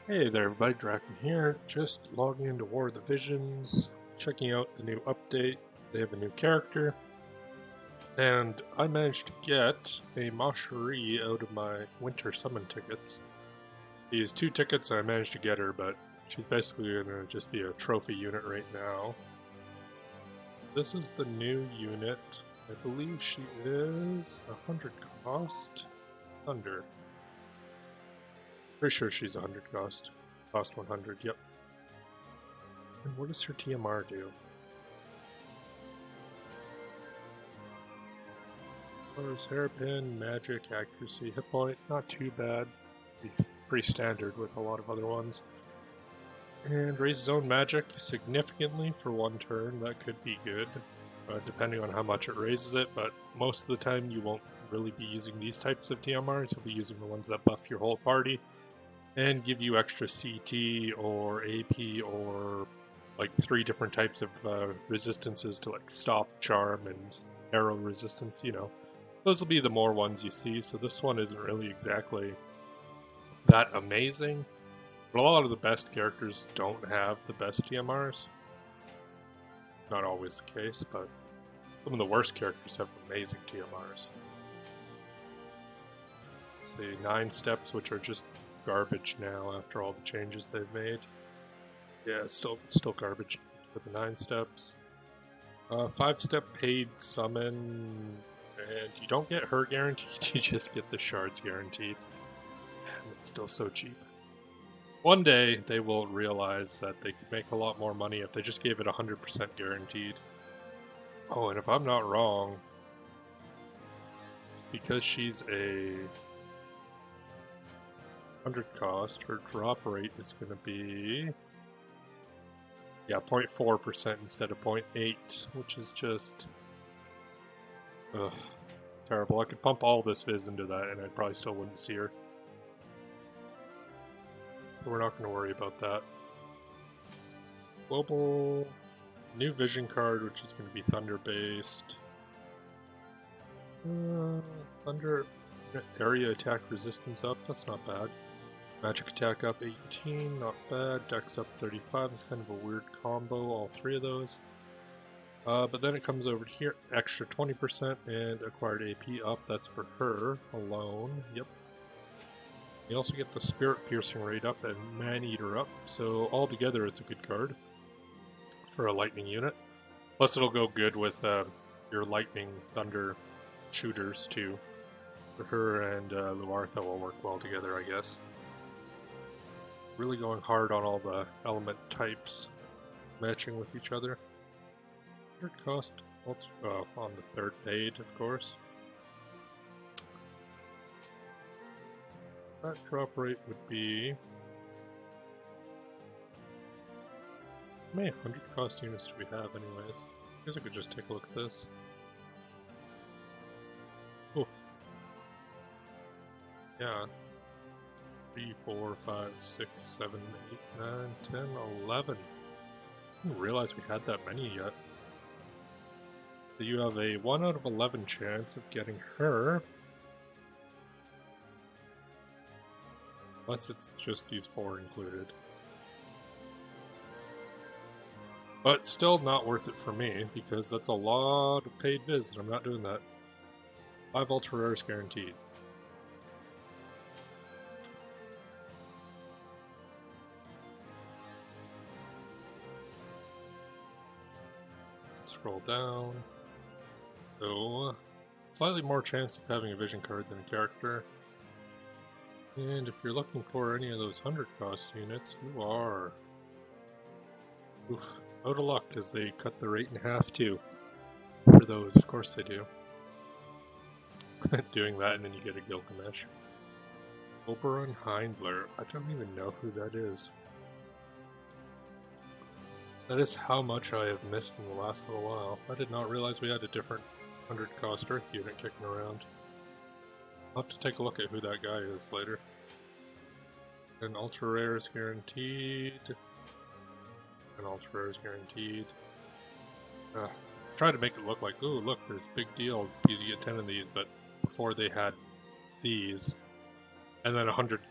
Hey there everybody, Draken here, just logging into War of the Visions, checking out the new update. They have a new character, and I managed to get a Macherie out of my winter summon tickets. I used 2 tickets and I managed to get her, but she's basically going to just be a trophy unit right now. This is the new unit. I believe she is 100 cost. Thunder. Pretty sure she's 100 cost. Cost 100, yep. And what does her TMR do? Colors, hairpin, magic, accuracy, hit point, not too bad. Pretty standard with a lot of other ones. And raises own magic significantly for 1 turn, that could be good. Depending on how much it raises it, but most of the time you won't really be using these types of TMRs, you'll be using the ones that buff your whole party and give you extra CT or AP or like 3 different types of resistances to like stop, charm, and arrow resistance, you know. Those will be the more ones you see, so this one isn't really exactly that amazing. But a lot of the best characters don't have the best TMRs. Not always the case, but some of the worst characters have amazing TMRs. Let's see, 9 steps, which are just garbage now after all the changes they've made. Yeah, still garbage for the 9 steps. 5-step paid summon, and you don't get her guaranteed, you just get the shards guaranteed. And it's still so cheap. One day they will realize that they could make a lot more money if they just gave it 100% guaranteed. Oh, and if I'm not wrong, because she's a 100 cost, her drop rate is going to be 0.4% instead of 0.8, which is just terrible. I could pump all this Viz into that and I probably still wouldn't see her. But we're not going to worry about that. Global, new vision card, which is going to be Thunder based. Thunder area attack resistance up, that's not bad. Magic attack up 18, not bad. Dex up 35, it's kind of a weird combo, all 3 of those. But then it comes over to here, extra 20% and acquired AP up, that's for her alone, yep. You also get the Spirit Piercing rate up and Man Eater up, so altogether it's a good card for a lightning unit. Plus it'll go good with your lightning thunder shooters too. For her and Luartha will work well together, I guess. Really going hard on all the element types matching with each other. 100 cost on the 3rd paid, of course. That drop rate would be... How many 100 cost units do we have anyways? I guess I could just take a look at this. Oh. Yeah. 3, 4, 5, 6, 7, 8, 9, 10, 11. I didn't realize we had that many yet. So you have a 1 out of 11 chance of getting her. Unless it's just these 4 included. But still not worth it for me, because that's a lot of paid viz, and I'm not doing that. 5 ultra rares guaranteed. Scroll down. So, slightly more chance of having a vision card than a character. And if you're looking for any of those 100 cost units, you are out of luck, because they cut the rate in half too. For those, of course they do. Doing that and then you get a Gilgamesh. Oberon Heindler, I don't even know who that is. That is how much I have missed in the last little while. I did not realize we had a different 100 cost Earth unit kicking around. I'll have to take a look at who that guy is later. And ultra rare is guaranteed. And ultra rare is guaranteed. Try to make it look like, ooh, look, there's a big deal because you get 10 of these, but before they had these, and then 100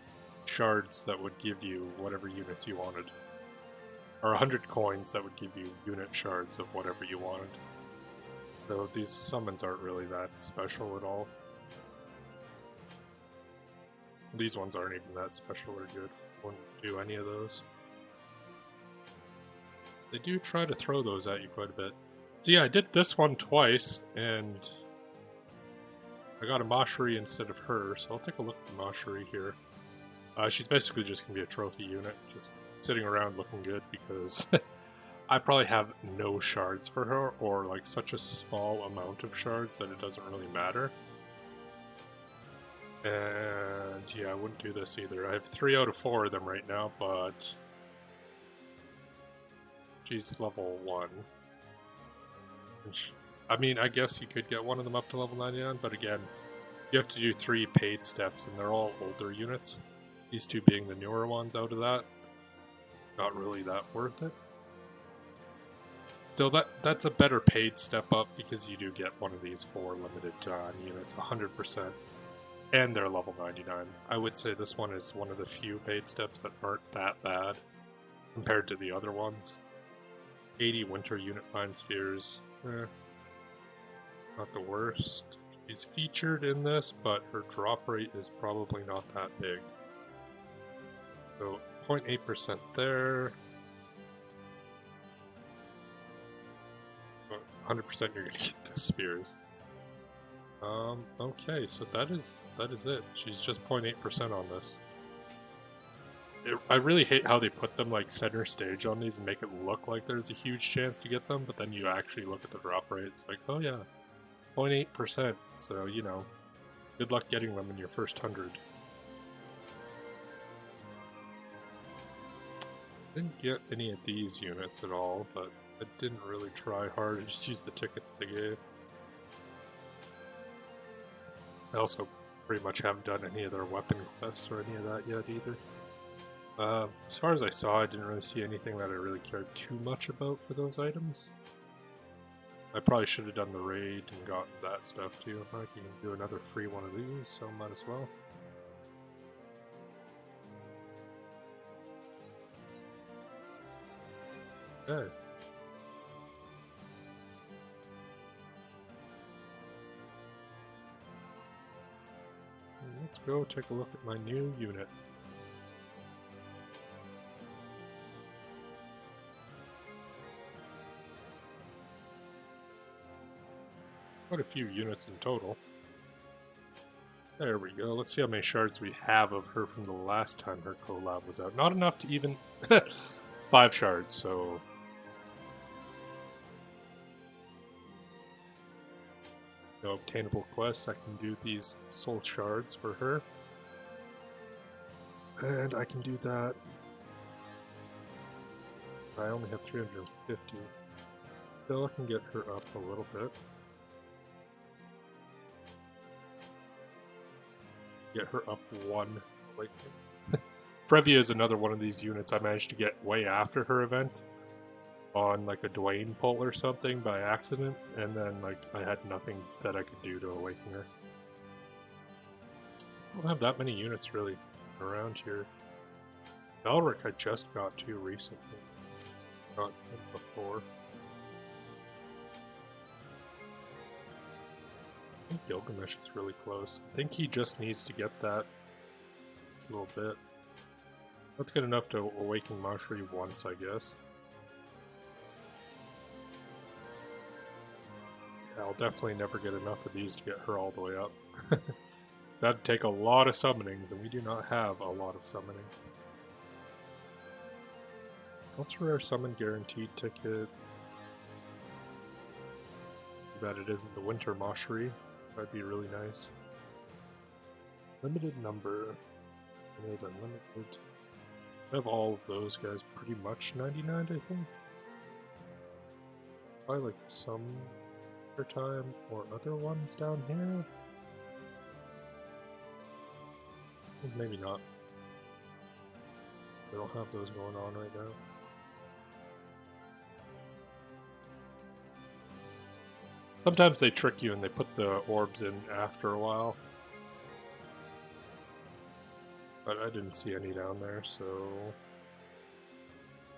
shards that would give you whatever units you wanted. Or 100 coins that would give you unit shards of whatever you wanted. So these summons aren't really that special at all. These ones aren't even that special or good. Wouldn't do any of those. They do try to throw those at you quite a bit. So yeah, I did this one twice, and I got a Mashri instead of her, so I'll take a look at the Mashri here. She's basically just going to be a trophy unit, just sitting around looking good, because I probably have no shards for her, or like such a small amount of shards that it doesn't really matter. And yeah, I wouldn't do this either. I have 3 out of 4 of them right now, but she's level 1. And I mean, I guess you could get one of them up to level 99, but again, you have to do 3 paid steps, and they're all older units. These 2 being the newer ones out of that. Not really that worth it. Still, that's a better paid step up, because you do get one of these 4 limited time units, 100%. And they're level 99. I would say this one is one of the few paid steps that aren't that bad compared to the other ones. 80 winter unit mind spheres. Not the worst. She's featured in this, but her drop rate is probably not that big. So 0.8% there. Well, it's 100% you're gonna get the spears. Okay, so that is it. She's just 0.8% on this. I really hate how they put them like center stage on these and make it look like there's a huge chance to get them, but then you actually look at the drop rate, it's like, oh yeah, 0.8%, so you know, good luck getting them in your first 100. Didn't get any of these units at all, but I didn't really try hard, I just used the tickets they gave. I also pretty much haven't done any of their weapon quests or any of that yet either. As far as I saw, I didn't really see anything that I really cared too much about for those items. I probably should have done the raid and gotten that stuff too. I can do another free one of these, so might as well. Okay. Let's go take a look at my new unit. Quite a few units in total. There we go. Let's see how many shards we have of her from the last time her collab was out. Not enough to even 5 shards, so no obtainable quests. I can do these soul shards for her. And I can do that. I only have 350. Still, I can get her up a little bit. Get her up 1. Like, Frevia is another one of these units I managed to get way after her event. On like a Dwayne pull or something by accident, and then like I had nothing that I could do to awaken her. I don't have that many units really around here. Elric I just got to recently, not before. I think Gilgamesh is really close. I think he just needs to get that a little bit. That's good enough to awaken Mashri once, I guess. I'll definitely never get enough of these to get her all the way up. That'd take a lot of summonings, and we do not have a lot of summoning. What's a rare summon guaranteed ticket? That it isn't the Winter Mashri. That'd be really nice. Limited number. Unlimited. I have all of those guys pretty much 99, I think. Probably like some time or other ones down here? Maybe not. We don't have those going on right now. Sometimes they trick you and they put the orbs in after a while. but I didn't see any down there, so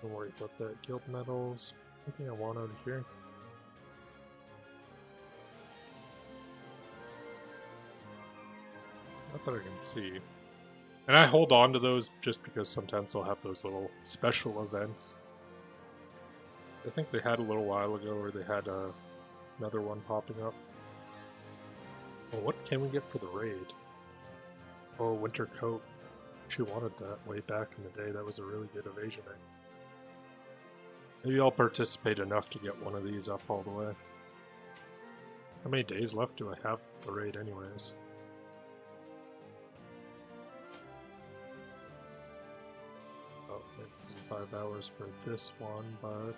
don't worry about that. Guild medals. Anything I want out of here? Not that I can see. And I hold on to those just because sometimes they'll have those little special events. I think they had a little while ago, or they had another one popping up. Well, what can we get for the raid? Oh, winter coat. She wanted that way back in the day. That was a really good evasion item. Maybe I'll participate enough to get one of these up all the way. How many days left do I have the raid anyways? Oh, it's 5 hours for this one, but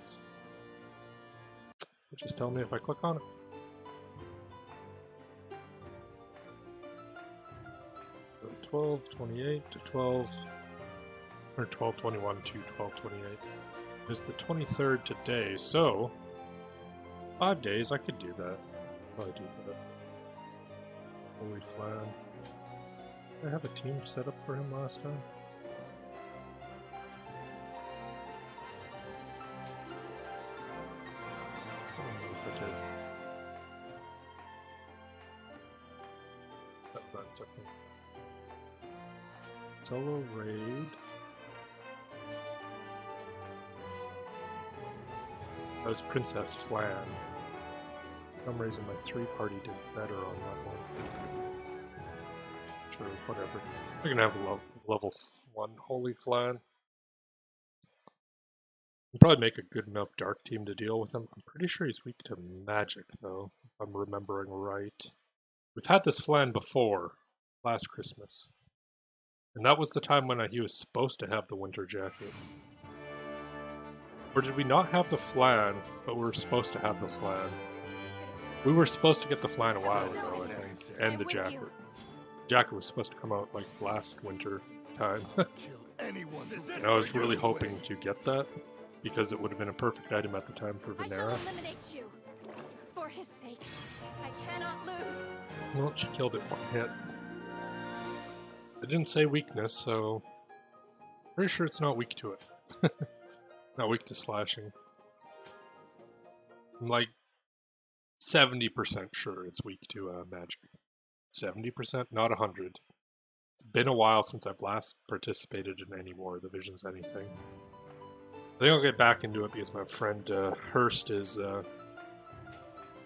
just tell me if I click on it. So 12:28 to 12, or 12:21 to 12:28 is the 23rd today. So 5 days, I could do that. Probably do that. Holy flan. Did I have a team set up for him last time? I don't know if I did. That's definitely. Solo raid. That was Princess Flan. For some reason my 3-party did better on that one. Sure, whatever. We're gonna have a level 1 Holy Flan. We'll probably make a good enough dark team to deal with him. I'm pretty sure he's weak to magic though, if I'm remembering right. We've had this Flan before, last Christmas. And that was the time when he was supposed to have the winter jacket. Or did we not have the Flan, but we were supposed to have the Flan? We were supposed to get the Flan a while ago, I think, and the jacket. The jacket was supposed to come out like last winter time. And I was really hoping to get that, because it would have been a perfect item at the time for Venera. For his sake, I cannot lose. Well, she killed it one hit. I didn't say weakness, so pretty sure it's not weak to it. Not weak to slashing. I'm like 70% sure it's weak to magic. 70%, not 100. It's been a while since I've last participated in any War of the Visions anything. I think I'll get back into it because my friend Hurst is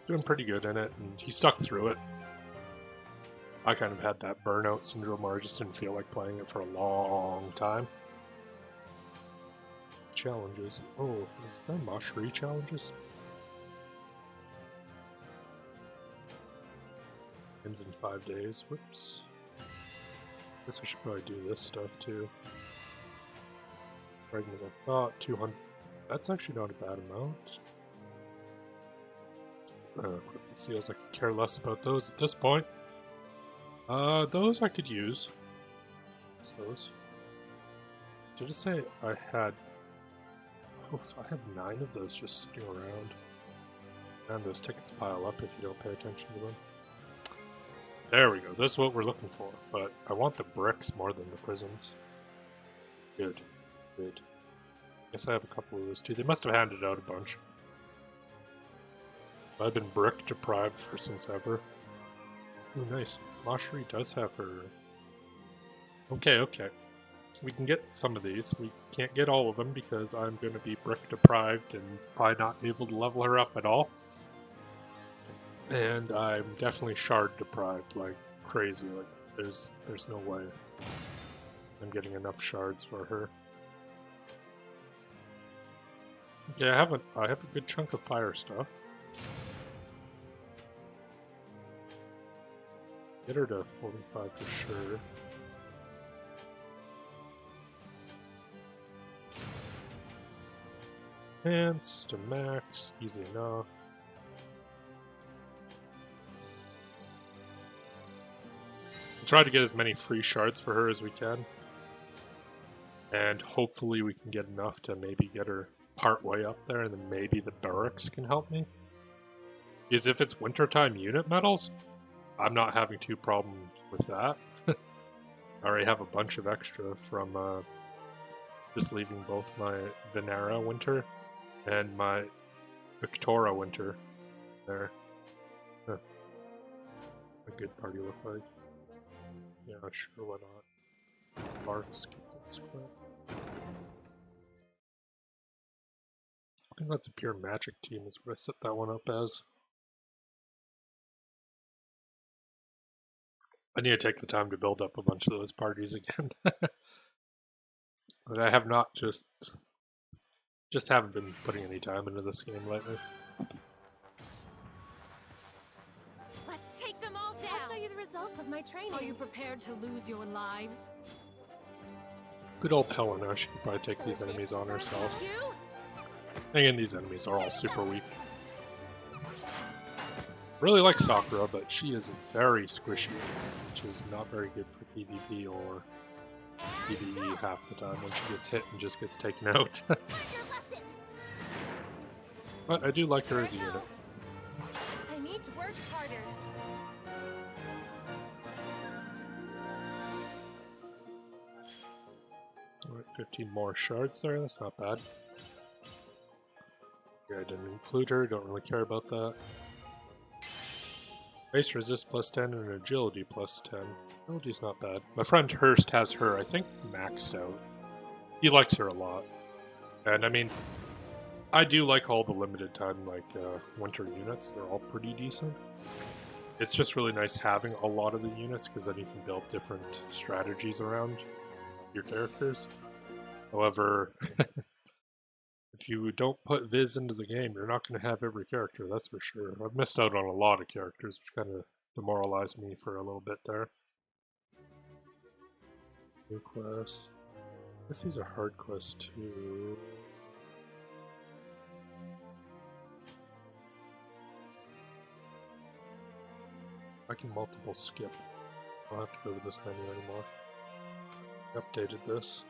doing pretty good in it, and he stuck through it. I kind of had that burnout syndrome where I just didn't feel like playing it for a long time. Challenges. Oh, is there Mashri challenges? Ends in 5 days. Whoops. Guess I should probably do this stuff too. Pregnant of thought, 200. That's actually not a bad amount. Seals, I could care less about those at this point. Those I could use. What's those? Did it say I had... Oh, I have 9 of those just sitting around. And those tickets pile up if you don't pay attention to them. There we go, this is what we're looking for. But I want the bricks more than the prisms. Good. Good. Guess I have a couple of those too. They must have handed out a bunch. I've been brick deprived for since ever. Ooh, nice. Mashri does have her... Okay, okay. We can get some of these. We can't get all of them because I'm going to be brick deprived and probably not able to level her up at all. And I'm definitely shard deprived like crazy. Like there's no way I'm getting enough shards for her. Okay, I have a good chunk of fire stuff. Get her to 45 for sure. Pants to max, easy enough. We'll try to get as many free shards for her as we can. And hopefully we can get enough to maybe get her part way up there, and then maybe the barracks can help me. Because if it's wintertime unit medals, I'm not having too problems with that. I already have a bunch of extra from just leaving both my Venera Winter and my Victoria Winter there. Huh. A good party look like. Yeah, sure, why not? Barks, keep that square. I think that's a pure magic team is what I set that one up as. I need to take the time to build up a bunch of those parties again. But I have not just haven't been putting any time into this game lately. Let's take them all down. I'll show you the results of my training. Are you prepared to lose your lives? Good old Helena, she could probably take these enemies on herself. You? Again, these enemies are all super weak. Really like Sakura, but she is very squishy, which is not very good for PvP or PvE half the time when she gets hit and just gets taken out. But I do like her as a unit. I need to work harder. Alright, 15 more shards there, that's not bad. Yeah, I didn't include her, don't really care about that. Base resist plus 10 and agility plus 10. Agility's not bad. My friend Hurst has her, I think, maxed out. He likes her a lot. And I mean, I do like all the limited time, like, winter units. They're all pretty decent. It's just really nice having a lot of the units, because then you can build different strategies around your characters. However, if you don't put Viz into the game, you're not going to have every character, that's for sure. I've missed out on a lot of characters, which kind of demoralized me for a little bit there. New quest. I guess these are hard quests too. I can multiple skip. I don't have to go to this menu anymore. I updated this.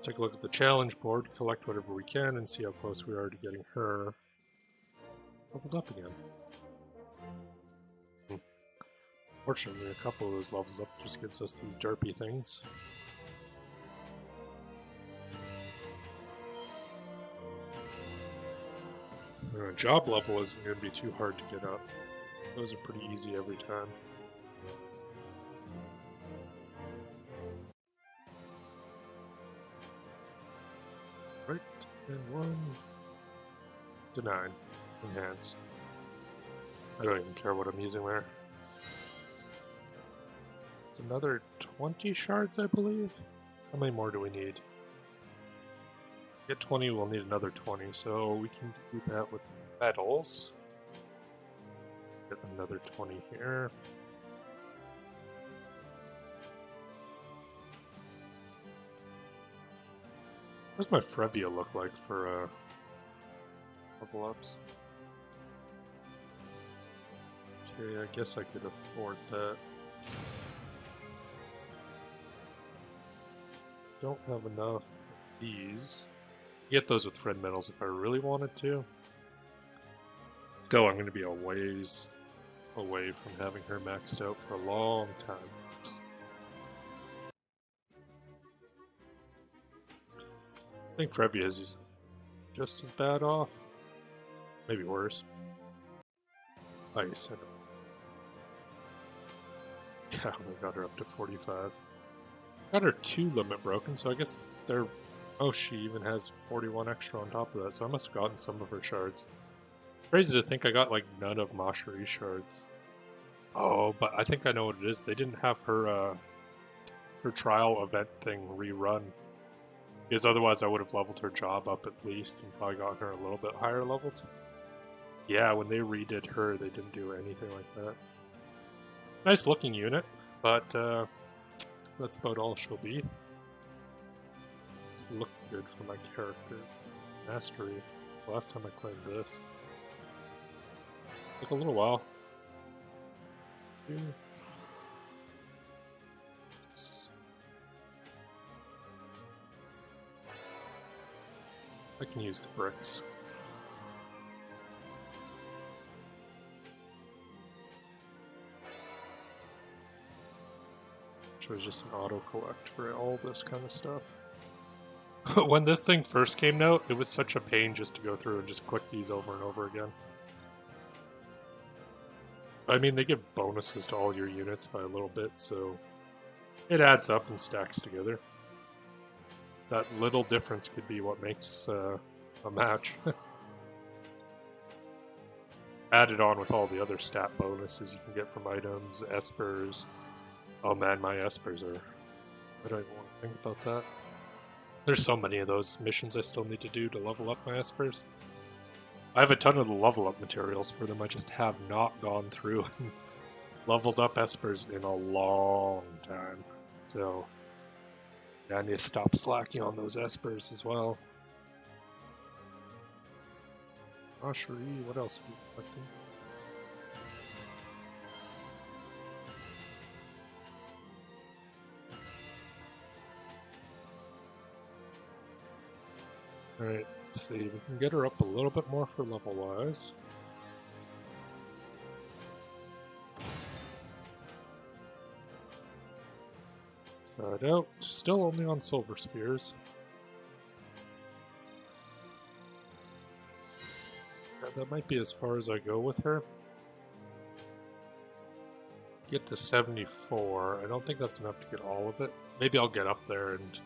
Take a look at the challenge board, collect whatever we can, and see how close we are to getting her leveled up again. Fortunately, a couple of those levels up just gives us these derpy things. Job level isn't going to be too hard to get up. Those are pretty easy every time. Right, and 1 to 9. Enhance. I don't even care what I'm using there. It's another 20 shards, I believe. How many more do we need? Get 20, we'll need another 20, so we can do that with metals. Get another 20 here. What does my Frevia look like for level ups? Okay, I guess I could afford that. Don't have enough of these. Get those with Fred medals if I really wanted to. Still, I'm going to be a ways away from having her maxed out for a long time. I think Frevia is just as bad off. Maybe worse. Ice. Yeah, we got her up to 45. Got her 2 limit broken, so I guess they're... Oh, she even has 41 extra on top of that, so I must have gotten some of her shards. Crazy to think I got, like, none of Mashari's shards. Oh, but I think I know what it is. They didn't have her, her trial event thing rerun. Because otherwise I would have leveled her job up at least and probably gotten her a little bit higher leveled. Yeah, when they redid her, they didn't do anything like that. Nice looking unit, but that's about all she'll be. Doesn't look good for my character. Mastery. Last time I claimed this. Took a little while. Yeah. I can use the bricks. which was just an auto-collect for all this kind of stuff. When this thing first came out, it was such a pain just to go through and just click these over and over again. I mean, they give bonuses to all your units by a little bit, so it adds up and stacks together. That little difference could be what makes a match. Added on with all the other stat bonuses you can get from items, espers. Oh man, my espers are... I don't even want to think about that. There's so many of those missions I still need to do to level up my espers. I have a ton of the level up materials for them, I just have not gone through and leveled up espers in a long time. So, yeah, I need to stop slacking on those espers as well. Ashery, what else are we collecting? Alright, let's see. We can get her up a little bit more for level wise. Side out. Still only on silver spears. Yeah, that might be as far as I go with her. Get to 74. I don't think that's enough to get all of it. Maybe I'll get up there and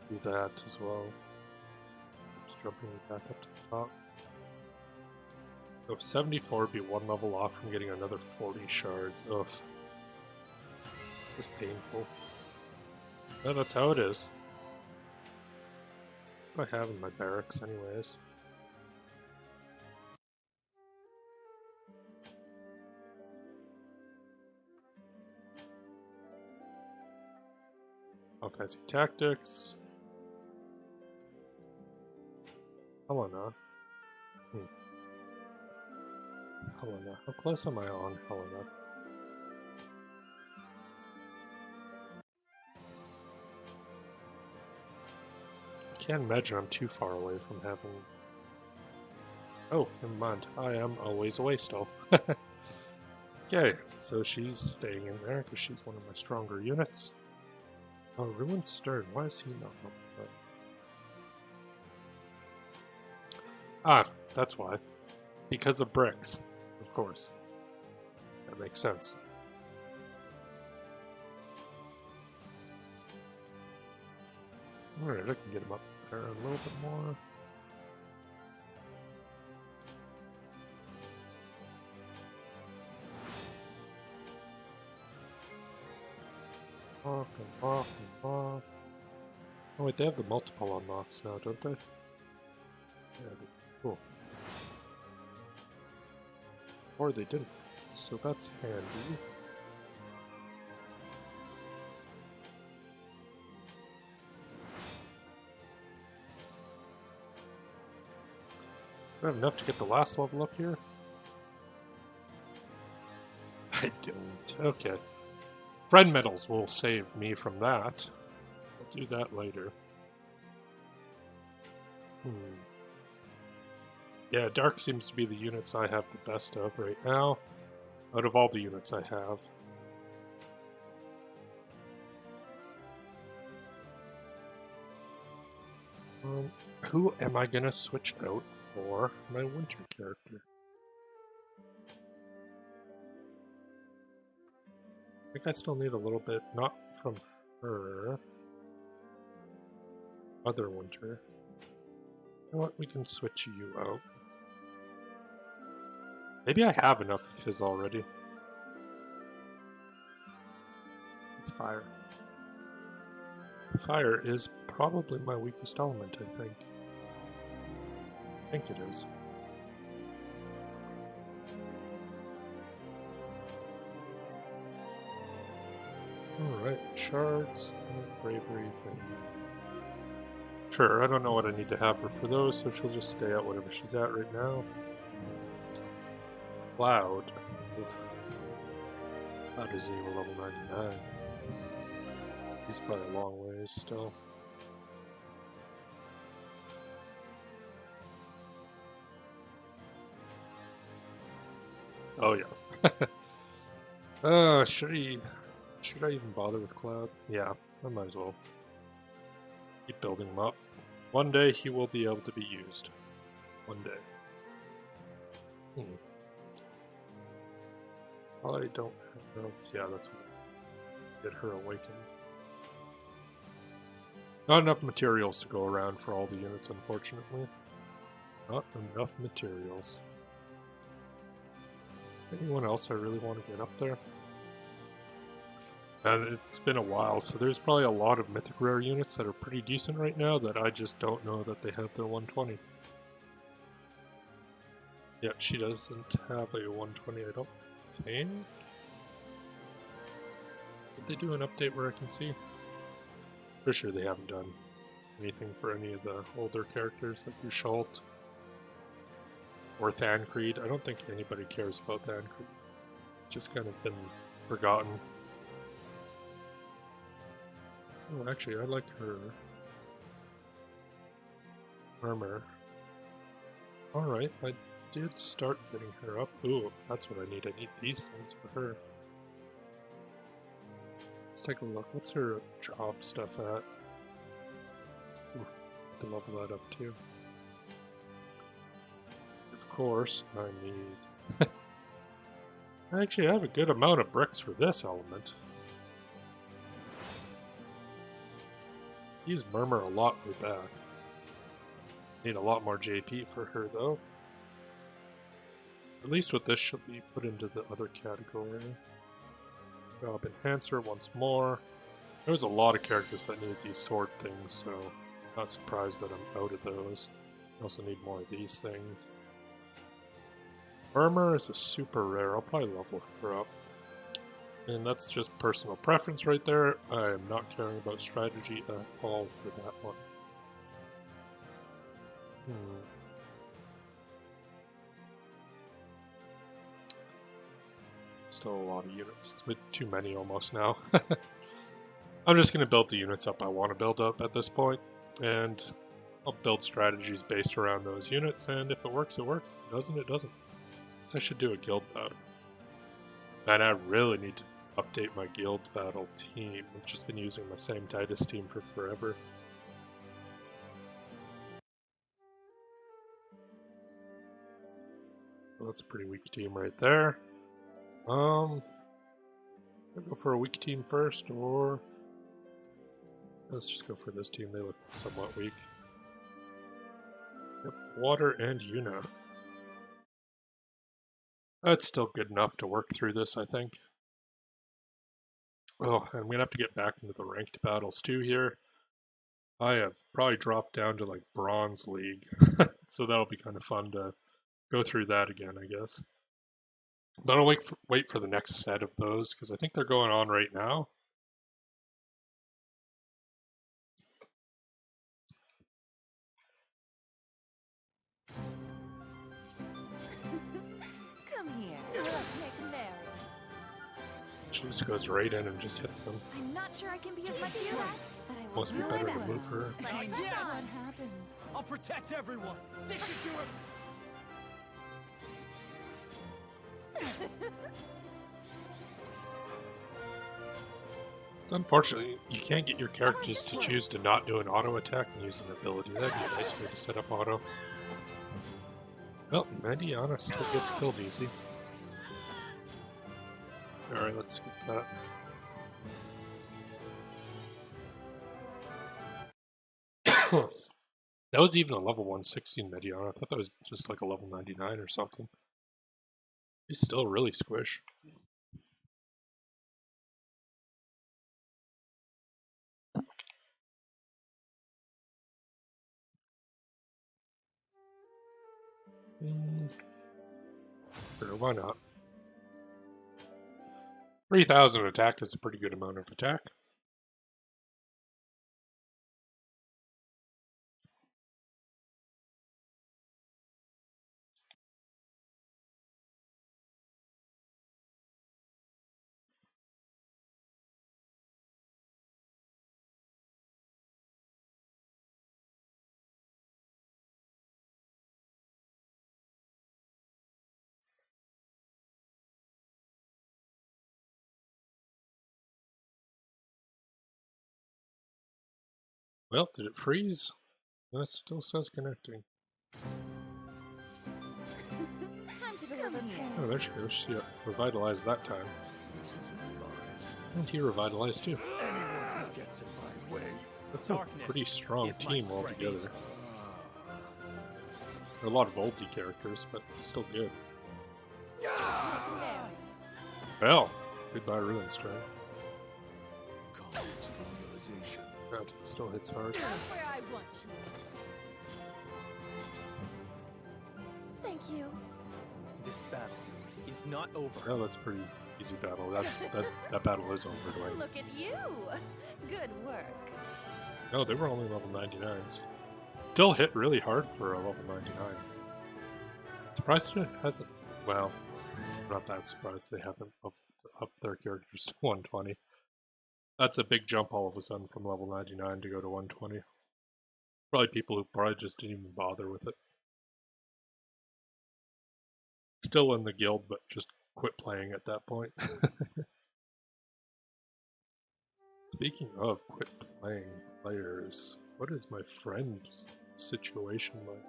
do that as well. Just jumping back up to the top. So 74 would be one level off from getting another 40 shards. Ugh. It's painful. No, that's how it is. What do I have in my barracks anyways? Offensive tactics. Helena. Helena. How close am I on Helena? I can't imagine I'm too far away from having... Oh, never mind. I am a ways away still. Okay, so she's staying in there because she's one of my stronger units. Oh, Ruined Stern. Why is he not leveled up? Ah, that's why. Because of bricks, of course. That makes sense. Alright, I can get him up there a little bit more. Off and off and off. Oh wait, they have the multiple unlocks now, don't they? Yeah, cool. Or they didn't, so that's handy. Do I have enough to get the last level up here? I don't. Okay. Friend medals will save me from that. I'll do that later. Yeah, Dark seems to be the units I have the best of right now, out of all the units I have. Who am I gonna switch out for my winter character? I think I still need a little bit, not from her. Other winter. You know what, we can switch you out. Maybe I have enough of his already. It's fire. Fire is probably my weakest element, I think. I think it is. Alright, shards and bravery thing. Sure, I don't know what I need to have her for those, so she'll just stay at whatever she's at right now. Cloud. Oof. Cloud isn't even level 99. He's probably a long ways still. Oh yeah. Should Should I even bother with Cloud? Yeah, I might as well. Keep building him up. One day he will be able to be used. One day. I don't know. Yeah, that's what did her awaken. Not enough materials to go around for all the units, unfortunately. Not enough materials. Anyone else I really want to get up there? And it's been a while, so there's probably a lot of mythic rare units that are pretty decent right now that I just don't know that they have their 120. Yeah, she doesn't have a 120, I don't think. Did they do an update where I can see? For sure they haven't done anything for any of the older characters like Ushalt or Thancred. I don't think anybody cares about Thancred. It's just kind of been forgotten. Oh, actually, I like her armor. Alright, I did start getting her up. Ooh, that's what I need. I need these things for her. Let's take a look. What's her job stuff at? Oof, to level that up too. Of course, I need... Actually, I have a good amount of bricks for this element. Use Murmur a lot way back. Need a lot more JP for her though. At least with this she'll be put into the other category. Job Enhancer once more. There's a lot of characters that need these sword things, so not surprised that I'm out of those. I also need more of these things. Murmur is a super rare. I'll probably level her up. And that's just personal preference right there. I am not caring about strategy at all for that one. Still a lot of units. It's a bit too many almost now. I'm just going to build the units up I want to build up at this point, and I'll build strategies based around those units, and if it works, it works. If it doesn't, it doesn't. So I should do a guild battle. And I really need to update my guild battle team. I've just been using my same Titus team for forever. Well, that's a pretty weak team right there. I'll go for a weak team first, or let's just go for this team. They look somewhat weak. Yep, Water and Yuna. That's still good enough to work through this, I think. Oh, and I'm gonna have to get back into the ranked battles too here. I have probably dropped down to like Bronze League, so that'll be kind of fun to go through that again, I guess. But I'll wait for the next set of those, because I think they're going on right now. Come here. Let's make merry. She just goes right in and just hits them. I'm not sure I can be of much use, but I will Must be do better my to best. move her. Let's Not press yet. on. What happened? I'll protect everyone. This should do it. It's unfortunate you can't get your characters to choose to not do an auto attack and use an ability. That'd be a nice way to set up auto. Well, Mediana still gets killed easy. Alright, let's skip that. That was even a level 116 Mediana. I thought that was just like a level 99 or something. He's still really squish. Sure, why not? 3,000 attack is a pretty good amount of attack. Well, did it freeze? No, it still says connecting. Time to deliver pain. Oh, there she goes. She revitalized that time. This is advised. And he revitalized too. Anyone who gets in my way. That's a pretty strong is my team strength. altogether. There are a lot of oldie characters, but still good. Well, goodbye Ruin String. Come to the realization. God, it still hits hard. Where I want you. Thank you. This battle is not over. Well, that's a pretty easy battle. That battle is over, Dwayne. Look at you. Good work. No, they were only level 99s. Still hit really hard for a level 99. Surprised it hasn't. Well, I'm not that surprised they haven't upped their characters to 120. That's a big jump all of a sudden from level 99 to go to 120. Probably people who probably just didn't even bother with it. Still in the guild, but just quit playing at that point. Speaking of quit playing players, what is my friend's situation like?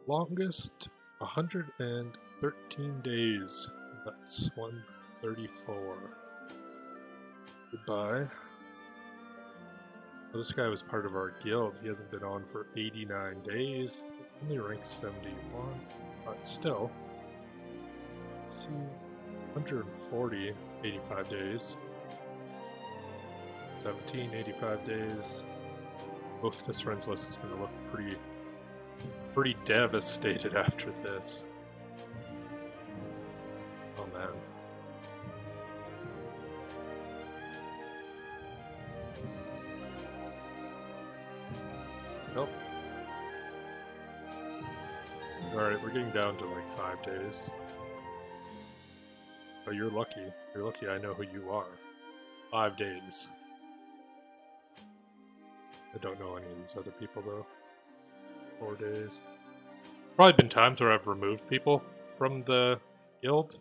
Longest 113 days. That's 134. Goodbye. Well, this guy was part of our guild. He hasn't been on for 89 days. Only ranked 71, but still. Let's see, 140, 85 days. 17, 85 days. Oof, this friends list is going to look pretty devastated after this. Oh man. Nope. Alright, we're getting down to like 5 days. Oh, you're lucky. You're lucky I know who you are. 5 days. I don't know any of these other people though. 4 days. Probably been times where I've removed people from the guild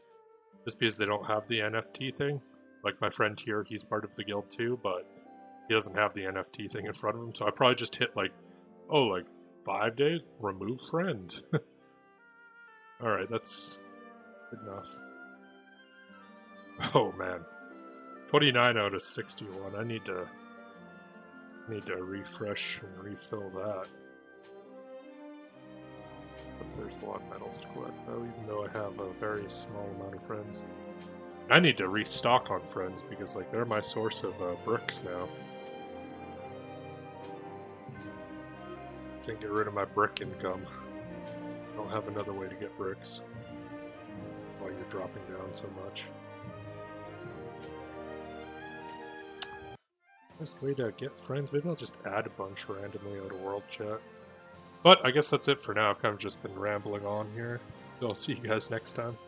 just because they don't have the NFT thing. Like my friend here, he's part of the guild too, but he doesn't have the NFT thing in front of him, so I probably just hit like 5 days? Remove friend. Alright, that's good enough. Oh man. 29 out of 61. I need to refresh and refill that. If there's a lot of medals to collect though, even though I have a very small amount of friends. I need to restock on friends because like they're my source of bricks now. Can't get rid of my brick income. I don't have another way to get bricks while you're dropping down so much. Best way to get friends, maybe I'll just add a bunch randomly out of world chat. But I guess that's it for now. I've kind of just been rambling on here. So I'll see you guys next time.